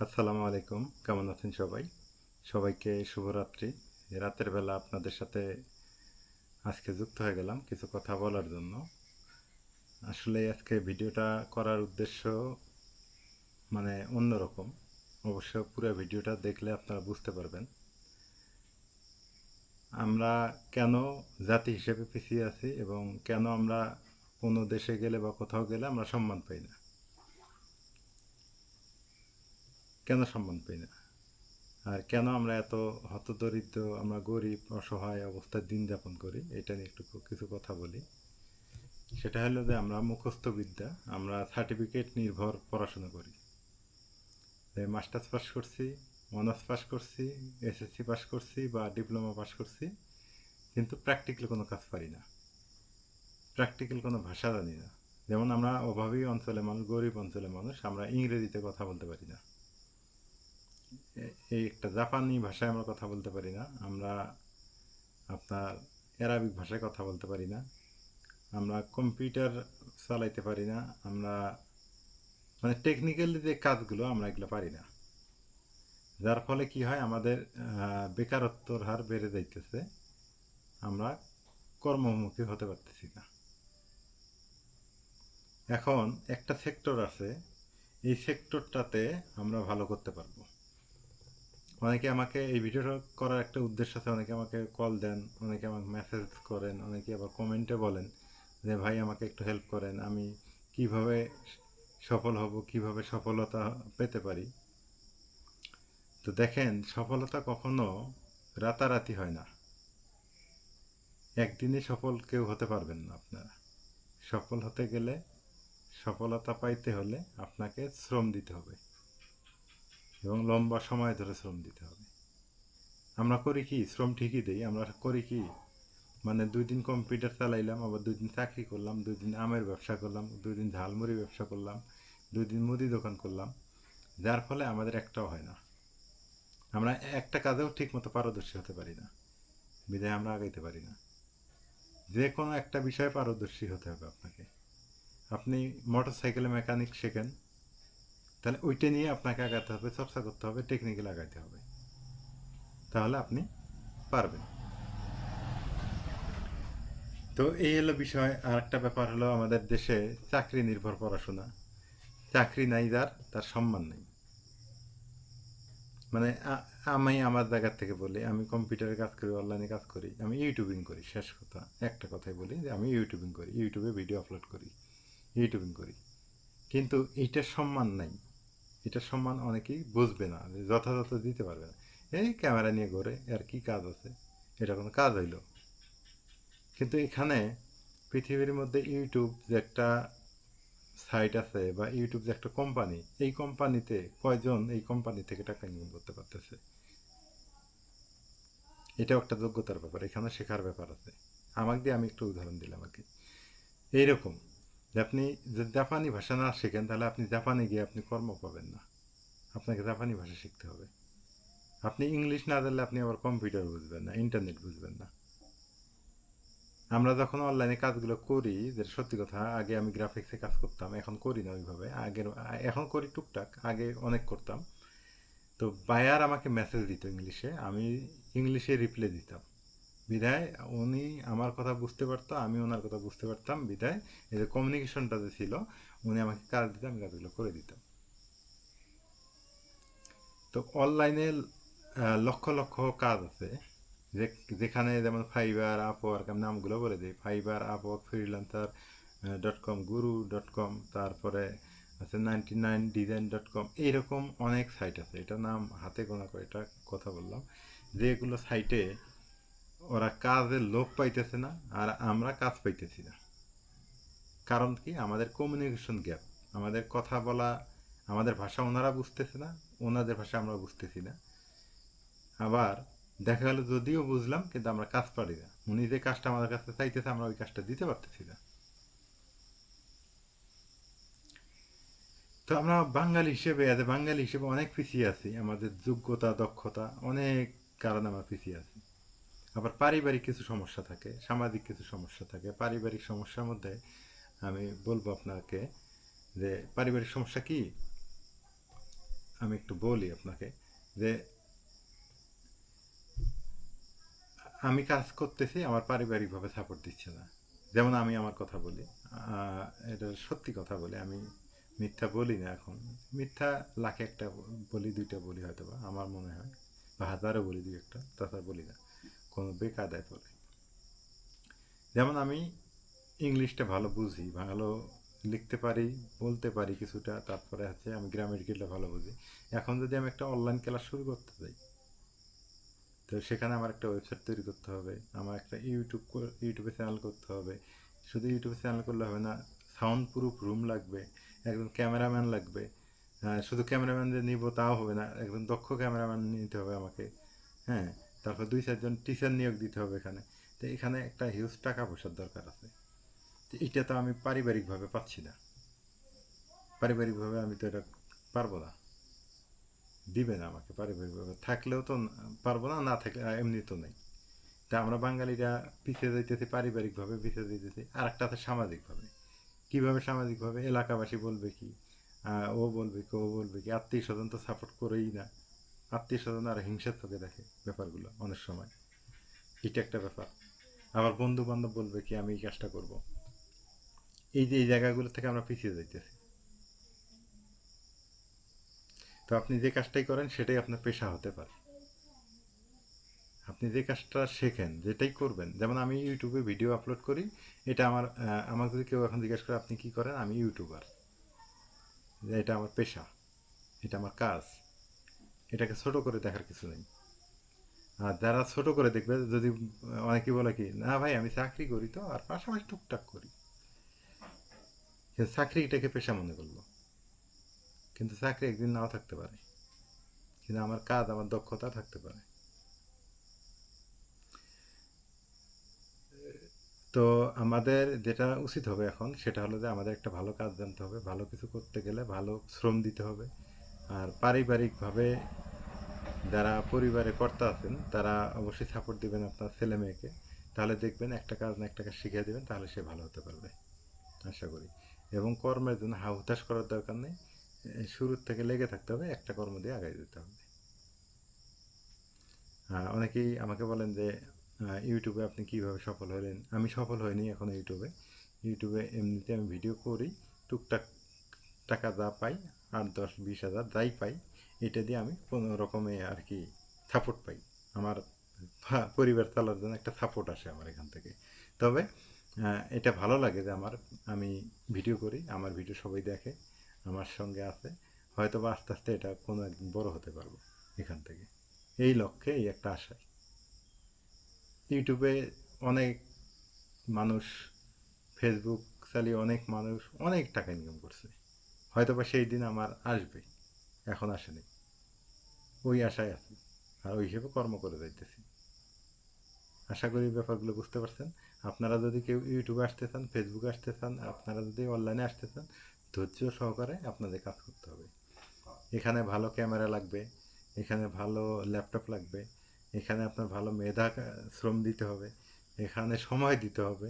আসসালামু আলাইকুম, কেমন আছেন সবাই? সবাইকে শুভরাত্রি। রাতের বেলা আপনাদের সাথে আজকে যুক্ত হয়ে গেলাম কিছু কথা বলার জন্য। আসলে আজকে ভিডিওটা করার উদ্দেশ্য অন্যরকম। অবশ্য পুরো ভিডিওটা দেখলে আপনারা বুঝতে পারবেন আমরা কেন জাতি হিসেবে পিছিয়ে আছি এবং কেন আমরা কোনো দেশে গেলে বা কোথাও গেলে আমরা সম্মান পাই না। কেন সম্মান পাই না? আর কেন আমরা এত হতদরিদ্র, আমরা গরিব অসহায় অবস্থায় দিন যাপন করি, এটা নিয়ে একটু কিছু কথা বলি। সেটা হলো যে আমরা মুখস্থ বিদ্যা, আমরা সার্টিফিকেট নির্ভর পড়াশোনা করি। মাস্টার্স পাস করছি, অনার্স পাস করছি, এসএসসি পাস করছি বা ডিপ্লোমা পাস করছি, কিন্তু প্র্যাকটিক্যাল কোনো কাজ পারি না, প্র্যাকটিক্যাল কোনো ভাষা জানি না। যেমন আমরা অভাবী অঞ্চলে মানুষ, গরিব অঞ্চলে মানুষ, আমরা ইংরেজিতে কথা বলতে পারি না, এই একটা জাপানি ভাষায় আমরা কথা বলতে পারি না, আমরা আপনার অ্যারাবিক ভাষায় কথা বলতে পারি না, আমরা কম্পিউটার চালাইতে পারি না, আমরা টেকনিক্যালি যে কাজগুলো আমরা এগুলো পারি না। যার ফলে কি হয়, আমাদের বেকারত্বর হার বেড়ে যাইতেছে, আমরা কর্মমুখী হতে পারতেছি না। এখন একটা সেক্টর আছে, এই সেক্টরটাতে আমরা ভালো করতে পারবো। অনেকে আমাকে এই ভিডিওটা করার একটা উদ্দেশ্য আছে, অনেকে আমাকে কল দেন, অনেকে আমাকে মেসেজ করেন, অনেকে আবার কমেন্টে বলেন যে ভাই আমাকে একটু হেল্প করেন, আমি কিভাবে সফল হব, কিভাবে সফলতা পেতে পারি। তো দেখেন, সফলতা কখনো রাতারাতি হয় না, একদিনে সফল কেউ হতে পারবেন না আপনারা। সফল হতে গেলে, সফলতা পাইতে হলে আপনাকে শ্রম দিতে হবে এবং লম্বা সময় ধরে শ্রম দিতে হবে। আমরা করি কি, শ্রম ঠিকই দিই, আমরা করি কি, 2 দিন কম্পিউটার চালাইলাম, আবার 2 দিন চাকরি করলাম, 2 দিন আমের ব্যবসা করলাম, 2 দিন ঝালমুড়ি ব্যবসা করলাম, 2 দিন মুদি দোকান করলাম, যার ফলে আমাদের একটাও হয় না। আমরা একটা কাজেও ঠিক মতো পারদর্শী হতে পারি না, বিধায় আমরা আগাইতে পারি না। যে কোনো একটা বিষয়ে পারদর্শী হতে হবে আপনাকে। আপনি মোটর সাইকেলে মেকানিক শেখেন, তাহলে ওইটা নিয়ে আপনাকে আগাতে হবে, চর্চা করতে হবে, টেকনিক্যাল আগাইতে হবে, তাহলে আপনি পারবেন। তো এই হলো বিষয়। আর একটা ব্যাপার হলো, আমাদের দেশে চাকরি নির্ভর পড়াশোনা। চাকরি নাই যার, তার সম্মান নেই। আমি আমার জায়গার থেকে বলি, আমি কম্পিউটারে কাজ করি, অনলাইনে কাজ করি, আমি ইউটিউবিং করি। শেষ কথা, একটা কথাই বলি যে আমি ইউটিউবিং করি, ইউটিউবে ভিডিও আপলোড করি, ইউটিউবিং করি। কিন্তু এইটার সম্মান নাই, এটার সম্মান অনেকেই বুঝবে না, যে যথাযথ দিতে পারবে না। এই ক্যামেরা নিয়ে ঘোরে, আর কি কাজ আছে, এটা কোনো কাজ হইল? কিন্তু এখানে পৃথিবীর মধ্যে ইউটিউব যে একটা সাইট আছে, বা ইউটিউব যে একটা কোম্পানি, এই কোম্পানিতে কয়জন এই কোম্পানি থেকে টাকা ইনকাম করতে পারতেছে? এটাও একটা যোগ্যতার ব্যাপার, এখানে শেখার ব্যাপার আছে। আমাকে দিয়ে আমি একটু উদাহরণ দিলাম আর কি। এইরকম যে আপনি যদি জাপানি ভাষা না শেখেন, তাহলে আপনি জাপানে গিয়ে আপনি কর্ম পাবেন না, আপনাকে জাপানি ভাষা শিখতে হবে। আপনি ইংলিশ না জানলে আপনি আবার কম্পিউটার বুঝবেন না, ইন্টারনেট বুঝবেন না। আমরা যখন অনলাইনে কাজগুলো করি, যে সত্যি কথা, আগে আমি গ্রাফিক্সে কাজ করতাম, এখন করি না ওইভাবে, এখন করি টুকটাক, আগে অনেক করতাম। তো বায়ার আমাকে মেসেজ দিত ইংলিশে, আমি ইংলিশে রিপ্লাই দিতাম, বিধায় উনি আমার কথা বুঝতে পারতো, আমি ওনার কথা বুঝতে পারতাম, বিধায় এই যে কমিউনিকেশনটা যে ছিল, উনি আমাকে কাজ দিতে, আমি কাজগুলো করে দিতাম। তো অনলাইনে লক্ষ লক্ষ কাজ আছে, যে যেখানে যেমন ফাইবার, আপওয়ার্ক, আমি নামগুলো বলে দিই, fibre, Upwork, freelancer .com, guru.com, তারপরে আছে 99design.com, এইরকম অনেক সাইট আছে। এটা নাম হাতে গোনা করে এটা কথা বললাম, যেগুলো সাইটে ওরা কাজের লোক পাইতেছে না, আর আমরা কাজ পাইতেছি না। কারণ কি, আমাদের কমিউনিকেশন গ্যাপ, আমাদের কথা বলা, আমাদের ভাষা ওনারা বুঝতেছে না, ওনাদের ভাষা আমরা বুঝতেছি না। আবার দেখা গেল যদিও বুঝলাম, কিন্তু আমরা কাজ পারি না, উনি যে কাজটা আমাদের কাছে চাইতেছে আমরা ওই কাজটা দিতে পারতেছি না। তো আমরা বাঙালি হিসেবে অনেক পিছিয়ে আছি, আমাদের যোগ্যতা দক্ষতা অনেক কারণে আমরা পিছিয়ে আছি। আবার পারিবারিক কিছু সমস্যা থাকে, সামাজিক কিছু সমস্যা থাকে। পারিবারিক সমস্যার মধ্যে আমি বলবো আপনাকে, যে পারিবারিক সমস্যা কি, আমি একটু বলি আপনাকে যে আমি কাজ করতেছি, আমার পারিবারিকভাবে সাপোর্ট দিচ্ছে না। যেমন আমি আমার কথা বলি, এটা সত্যি কথা বলি, আমি মিথ্যা বলি না এখন। মিথ্যা লাখে একটা বলি, দুইটা বলি হয়তো বা, আমার মনে হয়, বা হাজারও বলি দুই একটা, তাছাড়া বলি না, কোনো বেকায়দায় পড়ে। যেমন আমি ইংলিশটা ভালো বুঝি, ভালো লিখতে পারি, বলতে পারি কিছুটা, তারপরে হচ্ছে আমি গ্রামাটিক্যালটা ভালো বুঝি। এখন যদি আমি একটা অনলাইন ক্লাস শুরু করতে চাই, তো সেখানে আমার একটা ওয়েবসাইট তৈরি করতে হবে, আমার একটা ইউটিউবে চ্যানেল করতে হবে। শুধু ইউটিউবে চ্যানেল করলে হবে না, সাউন্ড প্রুফ রুম লাগবে, একজন ক্যামেরাম্যান লাগবে। শুধু ক্যামেরাম্যান যে নিব তাও হবে না, একজন দক্ষ ক্যামেরাম্যান নিতে হবে আমাকে। হ্যাঁ, তারপর 2-4 জন টিচার নিয়োগ দিতে হবে এখানে। তো এখানে একটা হিউজ টাকা পয়সার দরকার আছে। তো এটা তো আমি পারিবারিকভাবে পাচ্ছি না। পারিবারিকভাবে আমি তো এটা পারবো না, দিবে না আমাকে পারিবারিকভাবে, থাকলেও তো পারবো না, না থাকলে এমনি তো নেই। তা আমরা বাঙালিরা পিছিয়ে যাইতেছি, পারিবারিকভাবে পিছিয়ে যাইতেছি। আর একটা আছে সামাজিকভাবে। কীভাবে সামাজিকভাবে? এলাকাবাসী বলবে কি, ও বলবে কি, ও বলবে কি, আত্মীয় স্বজন তো সাপোর্ট করেই না। আত্মীয় স্বজন আর হিংসার চোখে দেখে ব্যাপারগুলো অনেক সময়, এটা একটা ব্যাপার। আবার বন্ধু বান্ধব বলবে কি, আমি এই কাজটা করব। এই যে এই জায়গাগুলো থেকে আমরা পিছিয়ে যাইতেছি। তো আপনি যে কাজটাই করেন সেটাই আপনার পেশা হতে পারে। আপনি যে কাজটা শেখেন, যেটাই করবেন, যেমন আমি ইউটিউবে ভিডিও আপলোড করি, এটা আমার যদি কেউ এখন জিজ্ঞেস করে আপনি কী করেন, আমি ইউটিউবার। এটা আমার পেশা, এটা আমার কাজ। এটাকে ছোট করে দেখার কিছু নেই। আর যারা ছোট করে দেখবে, যদি অনেকেই বলে কি, না ভাই আমি চাকরি করি তো, আর পাশাপাশি টুকটাক করি, চাকরিটাকে পেশা মনে করলো। কিন্তু চাকরি একদিন নাও থাকতে পারে, কিন্তু আমার কাজ, আমার দক্ষতা থাকতে পারে। তো আমাদের যেটা উচিত হবে এখন, সেটা হলো যে আমাদের একটা ভালো কাজ জানতে হবে, ভালো কিছু করতে গেলে ভালো শ্রম দিতে হবে। আর পারিবারিকভাবে যারা পরিবারে কর্তা আছেন, তারা অবশ্যই সাপোর্ট দিবেন আপনার ছেলে মেয়েকে। তাহলে দেখবেন একটা কাজ না একটা কাজ শিখিয়ে দেবেন, তাহলে সে ভালো হতে পারবে, আশা করি। এবং কর্মের জন্য হাহুতাশ করার দরকার নেই, শুরুর থেকে লেগে থাকতে হবে, একটা কর্ম দিয়ে আগাই যেতে হবে। অনেকেই আমাকে বলেন যে ইউটিউবে আপনি কীভাবে সফল হলেন। আমি সফল হইনি এখন ইউটিউবে। ইউটিউবে এমনিতে আমি ভিডিও করি, টুকটাক টাকা যা পাই, 8, 10, 20 হাজার যাই পাই, এটা দিয়ে আমি কোনো রকমে আর কি সাপোর্ট পাই। আমার পরিবার চালার জন্য একটা সাপোর্ট আসে আমার এখান থেকে। তবে এটা ভালো লাগে যে আমি ভিডিও করি, আমার ভিডিও সবাই দেখে, আমার সঙ্গে আছে। হয়তো বা আস্তে আস্তে এটা কোনো একদিন বড় হতে পারবো এখান থেকে, এই লক্ষ্যে, এই একটা আশায়। ইউটিউবে অনেক মানুষ, ফেসবুক চালিয়ে অনেক মানুষ অনেক টাকা ইনকাম করছে। হয়তো বা সেই দিন আমার আসবে, এখন আসেনি, ওই আশায় আছি, আর ওই হিসেবে কর্ম করে যাইতেছি। আশা করি ব্যাপারগুলো বুঝতে পারছেন। আপনারা যদি কেউ ইউটিউবে আসতে চান, ফেসবুকে আসতে চান, আপনারা যদি অনলাইনে আসতে চান, ধৈর্য সহকারে আপনাদের কাজ করতে হবে। এখানে ভালো ক্যামেরা লাগবে, এখানে ভালো ল্যাপটপ লাগবে, এখানে আপনার ভালো মেধা শ্রম দিতে হবে, এখানে সময় দিতে হবে,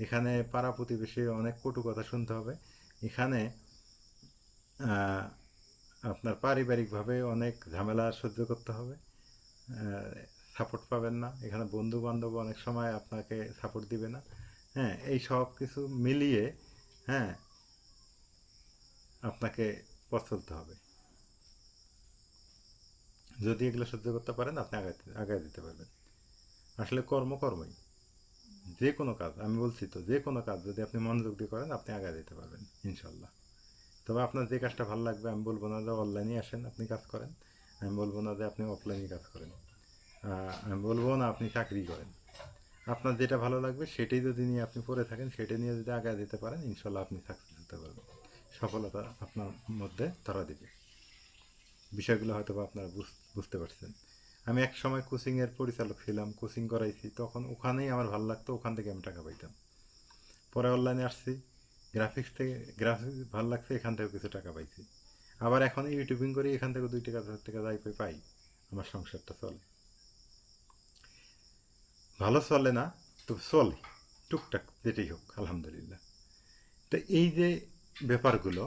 এখানে পাড়া প্রতিবেশীর অনেক কটু কথা শুনতে হবে, এখানে আপনার পারিবারিকভাবে অনেক ঝামেলা সহ্য করতে হবে, সাপোর্ট পাবেন না এখানে, বন্ধু বান্ধব অনেক সময় আপনাকে সাপোর্ট দিবে না। হ্যাঁ, এই সব কিছু মিলিয়ে, হ্যাঁ, আপনাকে পথ চলতে হবে। যদি এগুলো সহ্য করতে পারেন, আপনি আগায় দিতে পারবেন। আসলে কর্মই, যে কোনো কাজ, আমি বলছি তো, যে কোনো কাজ যদি আপনি মনোযোগ দিয়ে করেন, আপনি আগায় দিতে পারবেন ইনশাল্লাহ। তবে আপনার যে কাজটা ভালো লাগবে, আমি বলবো না যে অনলাইনে আসেন আপনি কাজ করেন, আমি বলবো না যে আপনি অফলাইনে কাজ করেন, আমি বলবো না আপনি চাকরি করেন। আপনার যেটা ভালো লাগবে সেটাই যদি নিয়ে আপনি পড়ে থাকেন, সেটা নিয়ে যদি আগায় দিতে পারেন, ইনশাল্লাহ আপনি সাকসেস হতে পারবেন, সফলতা আপনার মধ্যে ধরা দেবে। বিষয়গুলো হয়তো বা আপনারা বুঝতে পারছেন। আমি এক সময় কোচিংয়ের পরিচালক ছিলাম, কোচিং করাইছি, তখন ওখানেই আমার ভালো লাগতো, ওখান থেকে আমি টাকা পাইতাম। পরে অনলাইনে আসছি, গ্রাফিক্স ভালো লাগছে, এখান থেকেও কিছু টাকা পাইছি। আবার এখন ইউটিউবিং করি, এখান থেকে 2 টাকা 4 টাকা যাই পাই, আমার সংসারটা চলে। ভালো চলে না, তো চলে টুকটাক, যেটাই হোক আলহামদুলিল্লাহ। তো এই যে ব্যাপারগুলো,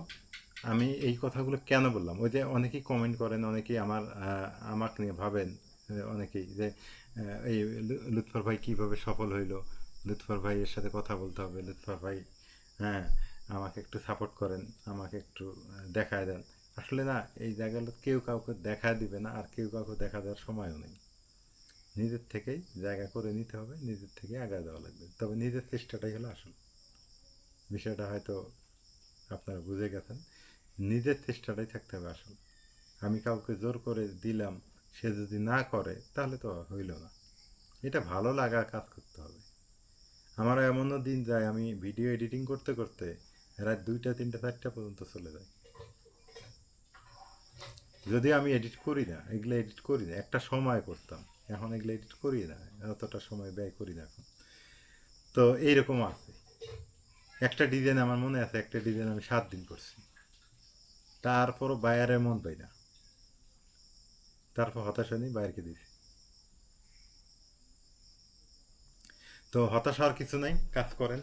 আমি এই কথাগুলো কেন বললাম, ওই যে অনেকেই কমেন্ট করেন, অনেকেই আমাকে নিয়ে ভাবেন, অনেকেই যে এই লুৎফর ভাই কীভাবে সফল হইলো, লুৎফর ভাই এর সাথে কথা বলতে হবে, লুৎফর ভাই হ্যাঁ আমাকে একটু সাপোর্ট করেন, আমাকে একটু দেখায় দেন। আসলে না, এই জায়গাগুলো কেউ কাউকে দেখা দিবে না, আর কেউ কাউকে দেখা দেওয়ার সময়ও নেই। নিজের থেকেই জায়গা করে নিতে হবে, নিজের থেকে আগায় দেওয়া লাগবে, তবে নিজের চেষ্টাটাই হলো আসল বিষয়টা। হয়তো আপনারা বুঝে গেছেন, নিজের চেষ্টাটাই থাকতে হবে আসল। আমি কাউকে জোর করে দিলাম, সে যদি না করে তাহলে তো হইল না। এটা ভালো লাগা কাজ করতে হবে। আমারও এমনও দিন যায় আমি ভিডিও এডিটিং করতে করতে রাত 2টা 3টা 4টা পর্যন্ত চলে যায়। যদিও আমি এডিট করি না, এগুলো এডিট করি না, একটা সময় করতাম, এখন এগুলো এডিট করি না, অতটা সময় ব্যয় করি না এখন। তো এইরকম আছে, একটা ডিজাইন আমার মনে আছে, একটা ডিজাইন আমি 7 দিন করছি, তারপরও বায়ারের মন পাই না, তারপর হতাশা নিয়ে বাইরকে দিয়েছি। তো হতাশ হওয়ার কিছু নাই, কাজ করেন,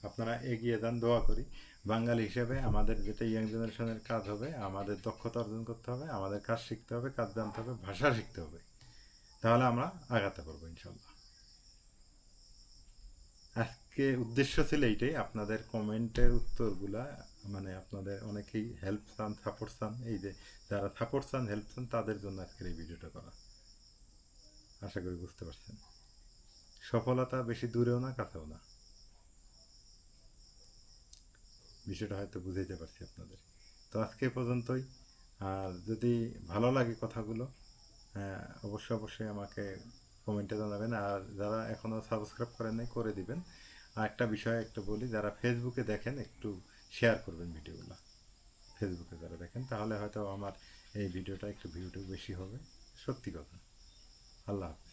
আপনারা এগিয়ে যান, দোয়া করি। বাঙালি হিসেবে আমাদের যেটা ইয়াং জেনারেশনের কাজ হবে, আমাদের দক্ষতা অর্জন করতে হবে, আমাদের কাজ শিখতে হবে, কাজ জানতে হবে, ভাষা শিখতে হবে, তাহলে আমরা আগাতে পারবো ইনশাল্লাহ। আজকে উদ্দেশ্য ছিল এইটাই, আপনাদের কমেন্টের উত্তরগুলা, মানে আপনাদের অনেকেই হেল্প চান, সাপোর্ট চান, এই যে যারা সাপোর্ট চান, হেল্প চান, তাদের জন্য আজকের এই ভিডিওটা করা। আশা করি বুঝতে পারছেন। সফলতা বেশি দূরেও না, কাছেও না, বিষয়টা হয়তো বুঝাইতে পারছি আপনাদের। তো আজকে এ পর্যন্তই। আর যদি ভালো লাগে কথাগুলো, অবশ্যই অবশ্যই আমাকে কমেন্টে জানাবেন। আর যারা এখনও সাবস্ক্রাইব করেন নাই, করে দিবেন। আর একটা বিষয় একটু বলি, যারা ফেসবুকে দেখেন একটু শেয়ার করবেন ভিডিওগুলো। ফেসবুকে যারা দেখেন, তাহলে হয়তো আমার এই ভিডিওটা একটু ভিউটা বেশি হবে। সত্যি কথা। আল্লাহ হাফিজ।